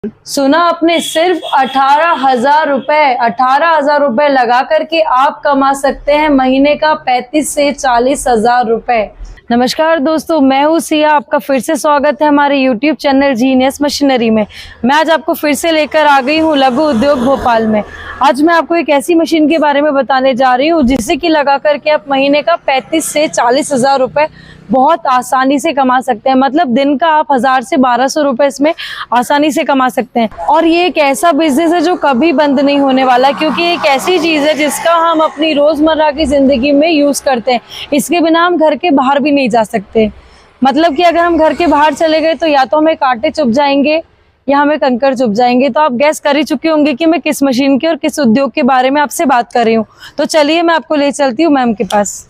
सुना आपने, सिर्फ 18,000 रुपए लगा करके आप कमा सकते हैं महीने का 35 से 40,000 रुपए। नमस्कार दोस्तों, मैं हूँ सिया। आपका फिर से स्वागत है हमारे YouTube चैनल जीनियस मशीनरी में। मैं आज आपको फिर से लेकर आ गई हूँ लघु उद्योग भोपाल में। आज मैं आपको एक ऐसी मशीन के बारे में बताने जा रही हूँ जिससे कि लगा करके आप महीने का 35 से 40,000 रुपए बहुत आसानी से कमा सकते हैं। मतलब दिन का आप 1,000 से 1,200 रुपए इसमें आसानी से कमा सकते हैं। और ये एक ऐसा बिजनेस है जो कभी बंद नहीं होने वाला, क्योंकि एक ऐसी चीज है जिसका हम अपनी रोजमर्रा की जिंदगी में यूज करते हैं। इसके बिना हम घर के बाहर भी नहीं जा सकते। मतलब कि अगर हम घर के बाहर चले गए तो या तो हमें कांटे चुभ जाएंगे या हमें कंकड़ चुभ जाएंगे। तो आप गैस कर ही चुके होंगे कि मैं किस मशीन के और किस उद्योग के बारे में आपसे बात कर रही हूँ। तो चलिए मैं आपको ले चलती हूँ मैम के पास।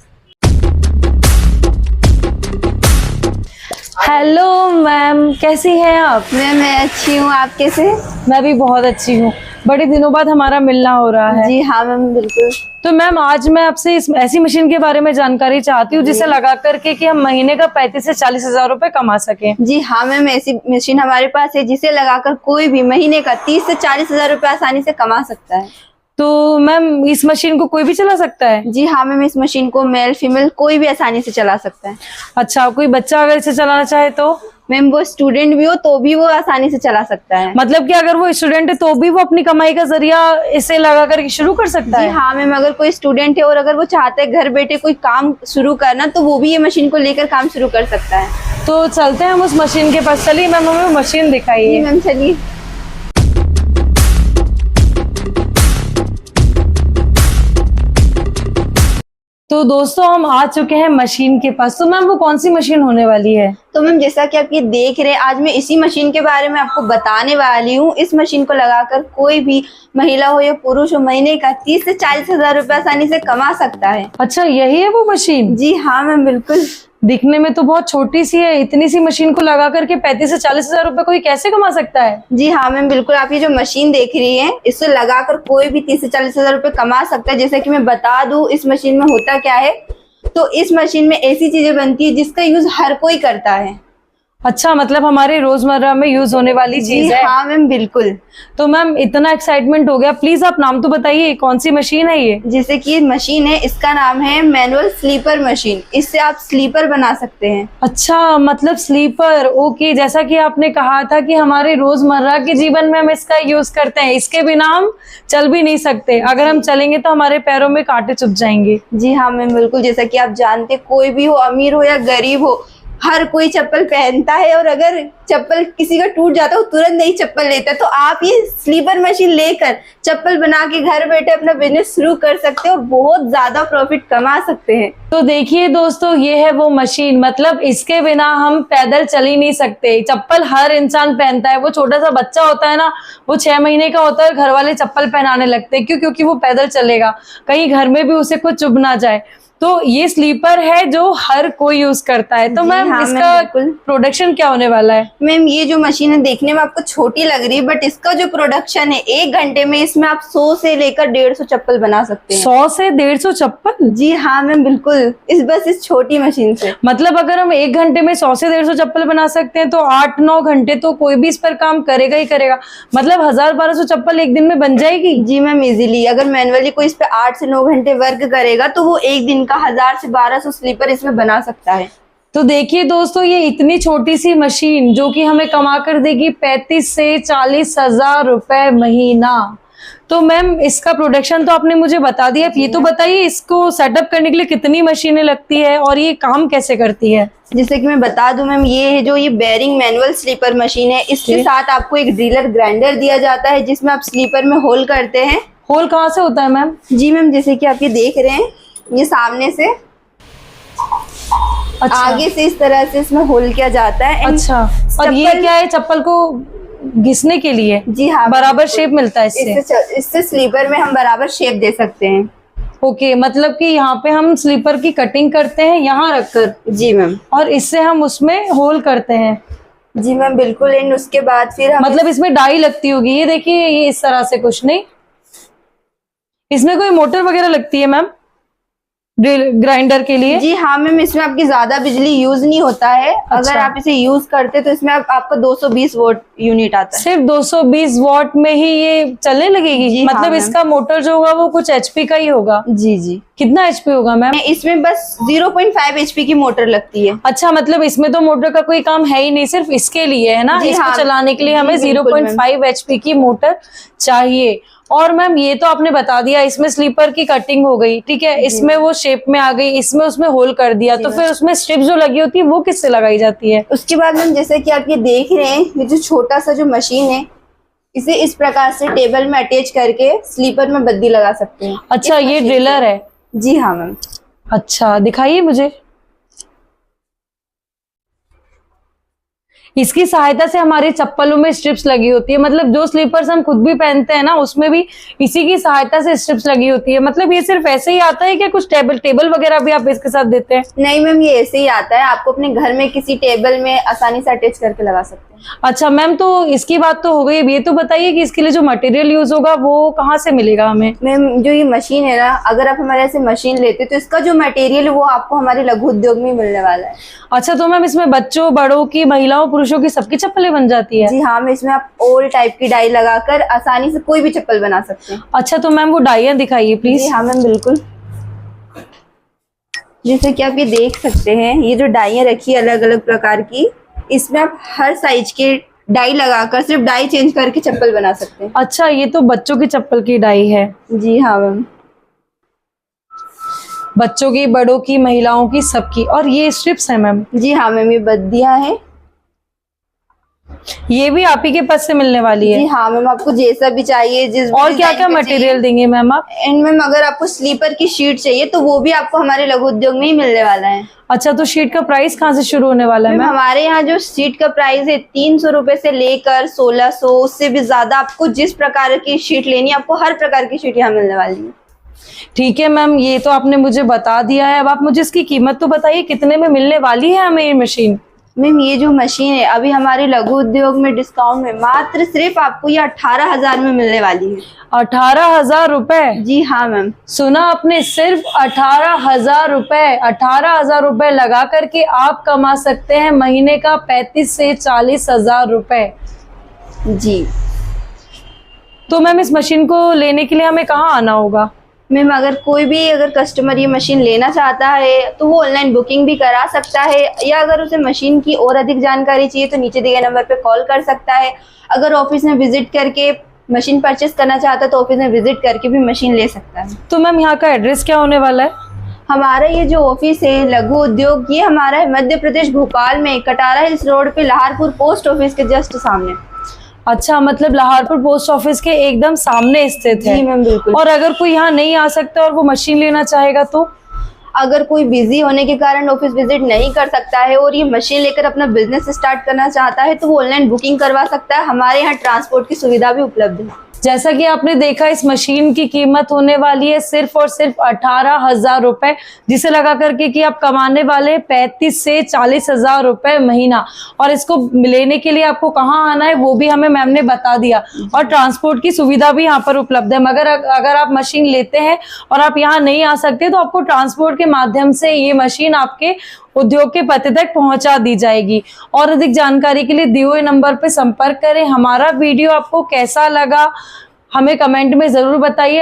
हेलो मैम, कैसी हैं आप? मैं अच्छी हूँ, आप कैसे? मैं भी बहुत अच्छी हूँ। बड़े दिनों बाद हमारा मिलना हो रहा है। जी हाँ मैम, बिल्कुल। तो मैम आज मैं आपसे इस ऐसी मशीन के बारे में जानकारी चाहती हूँ जिसे लगा करके कि हम महीने का 35 से 40,000 रुपए कमा सकें। जी हाँ मैम, ऐसी मशीन हमारे पास है जिसे लगाकर कोई भी महीने का 30 से 40,000 रुपए आसानी से कमा सकता है। तो मैम इस मशीन को कोई भी चला सकता है? जी हाँ मैम, इस मशीन को मेल फीमेल कोई भी आसानी से चला सकता है। अच्छा, कोई बच्चा अगर इसे चलाना चाहे तो? मैम वो स्टूडेंट भी हो तो भी वो आसानी से चला सकता है। मतलब कि अगर वो स्टूडेंट है तो भी वो अपनी कमाई का जरिया इसे लगा करके शुरू कर सकता है? जी हाँ मैम, अगर कोई स्टूडेंट है और अगर वो चाहता है घर बैठे कोई काम शुरू करना तो वो भी ये मशीन को लेकर काम शुरू कर सकता है। तो चलते हैं हम उस मशीन के पास। चलिए मैम, हमें मशीन दिखाइए। जी मैम, चलिए। तो दोस्तों हम आ चुके हैं मशीन के पास। तो मैम वो कौन सी मशीन होने वाली है? तो मैम जैसा कि आप ये देख रहे हैं, आज मैं इसी मशीन के बारे में आपको बताने वाली हूँ। इस मशीन को लगाकर कोई भी महिला हो या पुरुष हो महीने का 30 से 40,000 रुपए आसानी से कमा सकता है। अच्छा, यही है वो मशीन? जी हाँ मैम, बिल्कुल। दिखने में तो बहुत छोटी सी है। इतनी सी मशीन को लगा करके 35 से 40,000 रुपए कोई कैसे कमा सकता है? जी हाँ मैम, बिल्कुल। आप ये जो मशीन देख रही हैं, इससे लगाकर कोई भी 30 से 40,000 रुपए कमा सकता है। जैसे कि मैं बता दूं इस मशीन में होता क्या है। तो इस मशीन में ऐसी चीजें बनती है जिसका यूज हर कोई करता है। अच्छा, मतलब हमारे रोजमर्रा में यूज होने वाली चीज है। हाँ मैम, बिल्कुल। तो मैम इतना एक्साइटमेंट हो गया, प्लीज आप नाम तो बताइए, कौन सी मशीन है ये? जैसे कि ये मशीन है, इसका नाम है मैनुअल स्लीपर मशीन। इससे आप स्लीपर बना सकते हैं। अच्छा, मतलब स्लीपर। ओके, जैसा कि आपने कहा था कि हमारे रोजमर्रा के जीवन में हम इसका यूज करते हैं। इसके बिना हम चल भी नहीं सकते। अगर हम चलेंगे तो हमारे पैरों में कांटे चुभ जाएंगे। जी हाँ मैम, बिल्कुल। जैसा कि आप जानते, कोई भी हो, अमीर हो या गरीब हो, हर कोई चप्पल पहनता है। और अगर चप्पल किसी का टूट जाता है, वो तुरंत नई चप्पल लेता है। तो आप ये स्लीपर मशीन लेकर चप्पल बना के घर बैठे अपना बिजनेस शुरू कर सकते हो और बहुत ज्यादा प्रॉफिट कमा सकते हैं। तो देखिए दोस्तों, ये है वो मशीन। मतलब इसके बिना हम पैदल चल ही नहीं सकते। चप्पल हर इंसान पहनता है। वो छोटा सा बच्चा होता है ना, वो 6 महीने का होता है, घर वाले चप्पल पहनाने लगते हैं। क्यों? क्योंकि वो पैदल चलेगा, कहीं घर में भी उसे कुछ चुभ ना जाए। तो ये स्लीपर है जो हर कोई यूज करता है। तो मैम हाँ, इसका प्रोडक्शन क्या होने वाला है? मैम ये जो मशीन है देखने में आपको छोटी लग रही है, बट इसका जो प्रोडक्शन है 1 घंटे में इसमें आप 100 से लेकर 150 चप्पल बना सकते हैं। 100 से 150 चप्पल? जी हाँ मैम, बिल्कुल। इस छोटी मशीन से मतलब अगर हम 1 घंटे में 100 से 150 चप्पल बना सकते हैं तो 8-9 घंटे तो कोई भी इस पर काम करेगा ही करेगा। मतलब 1,000-1,200 चप्पल एक दिन में बन जाएगी? जी मैम, इजीली। अगर मैनुअली कोई इस पे 8 से 9 घंटे वर्क करेगा तो वो एक दिन का 1,000 से 1,200 स्लीपर इसमें बना सकता है। तो देखिए दोस्तों, ये इतनी छोटी सी मशीन जो कि हमें कमा कर देगी 35 से 40,000 रुपए महीना। तो मैम इसका प्रोडक्शन तो आपने मुझे बता दिया। ये तो बताइए, इसको सेटअप करने के लिए कितनी मशीनें लगती है और ये काम कैसे करती है? जैसे कि मैं बता दूं मैम, ये बेरिंग मैनुअल स्लीपर मशीन है। इसके साथ आपको एक ड्रिलर ग्राइंडर दिया जाता है जिसमें आप स्लीपर में होल करते हैं। होल कहाँ से होता है मैम? जी मैम, जैसे कि आप ये देख रहे हैं, ये सामने से अच्छा। आगे से इस तरह से इसमें होल किया जाता है। अच्छा, और ये क्या है? चप्पल को घिसने के लिए? जी हाँ, बराबर शेप मिलता है इससे? इससे स्लीपर में हम बराबर शेप दे सकते हैं। ओके, मतलब कि यहाँ पे हम स्लीपर की कटिंग करते हैं यहाँ रखकर। जी मैम, और इससे हम उसमें होल करते हैं। जी मैम, बिल्कुल। एंड उसके बाद फिर हम मतलब इसमें डाई लगती होगी। ये देखिए, ये इस तरह से कुछ नहीं, इसमें कोई मोटर वगैरह लगती है मैम? ग्राइंडर के लिए? जी हाँ मैम, इसमें आपकी ज्यादा बिजली यूज नहीं होता है। अगर आप इसे यूज करते तो इसमें आपका 220 वोट यूनिट आता है। सिर्फ 220 वॉट में ही ये चलने लगेगी? मतलब हाँ, इसका मोटर जो होगा वो कुछ एचपी का ही होगा? जी जी। कितना एचपी होगा मैम? इसमें बस 0.5 एचपी की मोटर लगती है। अच्छा, मतलब इसमें तो मोटर का कोई काम है ही नहीं, सिर्फ इसके लिए है ना? इसको चलाने के लिए हमें 0.5 एचपी की मोटर चाहिए। और मैम ये तो आपने बता दिया, इसमें स्लीपर की कटिंग हो गई, ठीक है, इसमें वो शेप में आ गई, इसमें उसमें होल कर दिया, तो फिर उसमें स्ट्रिप जो लगी होती है वो किससे लगाई जाती है? उसके बाद मैम जैसे कि आप ये देख रहे हैं, ये जो छोटा सा जो मशीन है, इसे इस प्रकार से टेबल में अटैच करके स्लीपर में बद्दी लगा सकते हैं। अच्छा, ये ड्रिलर है? जी हाँ मैम। अच्छा, दिखाइए मुझे। इसकी सहायता से हमारी चप्पलों में स्ट्रिप्स लगी होती है, मतलब जो स्लीपर्स हम खुद भी पहनते हैं ना उसमें भी इसी की सहायता से स्ट्रिप्स लगी होती है। मतलब ये सिर्फ ऐसे ही आता है क्या? कुछ टेबल वगैरह भी आप इसके साथ देते हैं? नहीं मैम, ये ऐसे ही आता है, आपको अपने घर में किसी टेबल में आसानी से अटैच करके लगा सकते हैं। अच्छा मैम, तो इसकी बात तो हो गई, ये तो बताइए कि इसके लिए जो मटेरियल यूज होगा वो कहाँ से मिलेगा हमें? मैम जो ये मशीन है ना, अगर आप हमारे से मशीन लेते तो इसका जो मटेरियल है वो आपको हमारे लघु उद्योग में मिलने वाला है। अच्छा, तो मैम इसमें बच्चों, बड़ों की, महिलाओं, पुरुषों की सबकी चप्पलें बन जाती है? जी हाँ, मैं इसमें आप ऑल टाइप की डाई लगाकर आसानी से कोई भी चप्पल बना सकते हैं। अच्छा, तो मैम वो डाइयाँ दिखाइए प्लीज। जी हाँ मैम, बिल्कुल। जैसे कि आप ये देख सकते हैं, ये जो डाइयाँ रखी है अलग अलग प्रकार की, इसमें आप हर साइज के डाई लगाकर सिर्फ डाई चेंज करके चप्पल बना सकते हैं। अच्छा, ये तो बच्चों की चप्पल की डाई है? जी हाँ मैम। बच्चों की, बड़ों की, महिलाओं की, सबकी। और ये स्ट्रिप्स है मैम? जी हाँ मैम, ये बद्दियां हैं। ये भी आप ही के पास से मिलने वाली है? जी हाँ मैम, आपको जैसा भी चाहिए, जिस और क्या क्या मटेरियल देंगे मैम आप? एंड मैम अगर आपको स्लीपर की शीट चाहिए तो वो भी आपको हमारे लघु उद्योग में ही मिलने वाला है। अच्छा, तो शीट का प्राइस कहाँ से शुरू होने वाला है मैम? हमारे यहाँ जो शीट का प्राइस है 300 रुपए से लेकर 1600, उससे भी ज्यादा। आपको जिस प्रकार की शीट लेनी है, आपको हर प्रकार की शीट यहाँ मिलने वाली है। ठीक है मैम, ये तो आपने मुझे बता दिया है। अब आप मुझे इसकी कीमत तो बताइए, कितने में मिलने वाली है हमें ये मशीन? मैम ये जो मशीन है अभी हमारे लघु उद्योग में डिस्काउंट में मात्र सिर्फ आपको ये 18,000 में मिलने वाली है। 18,000 रुपए? जी हाँ मैम, सुना आपने, सिर्फ 18,000 रुपए। 18,000 रुपए लगा करके आप कमा सकते हैं महीने का 35 से 40,000 रुपए। जी। तो मैम इस मशीन को लेने के लिए हमें कहाँ आना होगा? मैम अगर कोई भी कस्टमर ये मशीन लेना चाहता है तो वो ऑनलाइन बुकिंग भी करा सकता है, या अगर उसे मशीन की और अधिक जानकारी चाहिए तो नीचे दिए गए नंबर पे कॉल कर सकता है। अगर ऑफिस में विजिट करके मशीन परचेस करना चाहता है तो ऑफिस में विजिट करके भी मशीन ले सकता है। तो मैम यहाँ का एड्रेस क्या होने वाला है? हमारा ये जो ऑफिस है लघु उद्योग, ये हमारा है मध्य प्रदेश भोपाल में, कटारा हिल्स रोड पे, लाहौरपुर पोस्ट ऑफिस के जस्ट सामने। अच्छा, मतलब लाहौरपुर पोस्ट ऑफिस के एकदम सामने स्थित है? जी मैम, बिल्कुल। और अगर कोई यहाँ नहीं आ सकता और वो मशीन लेना चाहेगा तो? अगर कोई बिजी होने के कारण ऑफिस विजिट नहीं कर सकता है और ये मशीन लेकर अपना बिजनेस स्टार्ट करना चाहता है तो वो ऑनलाइन बुकिंग करवा सकता है। हमारे यहाँ ट्रांसपोर्ट की सुविधा भी उपलब्ध है। जैसा कि आपने देखा, इस मशीन की कीमत होने वाली है सिर्फ और सिर्फ 18,000 रुपए, जिसे लगा करके कि आप कमाने वाले 35 से 40,000 रुपए महीना। और इसको लेने के लिए आपको कहाँ आना है वो भी हमें मैम ने बता दिया, और ट्रांसपोर्ट की सुविधा भी यहाँ पर उपलब्ध है। मगर अगर आप मशीन लेते हैं और आप यहाँ नहीं आ सकते तो आपको ट्रांसपोर्ट के माध्यम से ये मशीन आपके उद्योग के पते तक पहुंचा दी जाएगी। और अधिक जानकारी के लिए दिए हुए नंबर पर संपर्क करें। हमारा वीडियो आपको कैसा लगा हमें कमेंट में जरूर बताइए।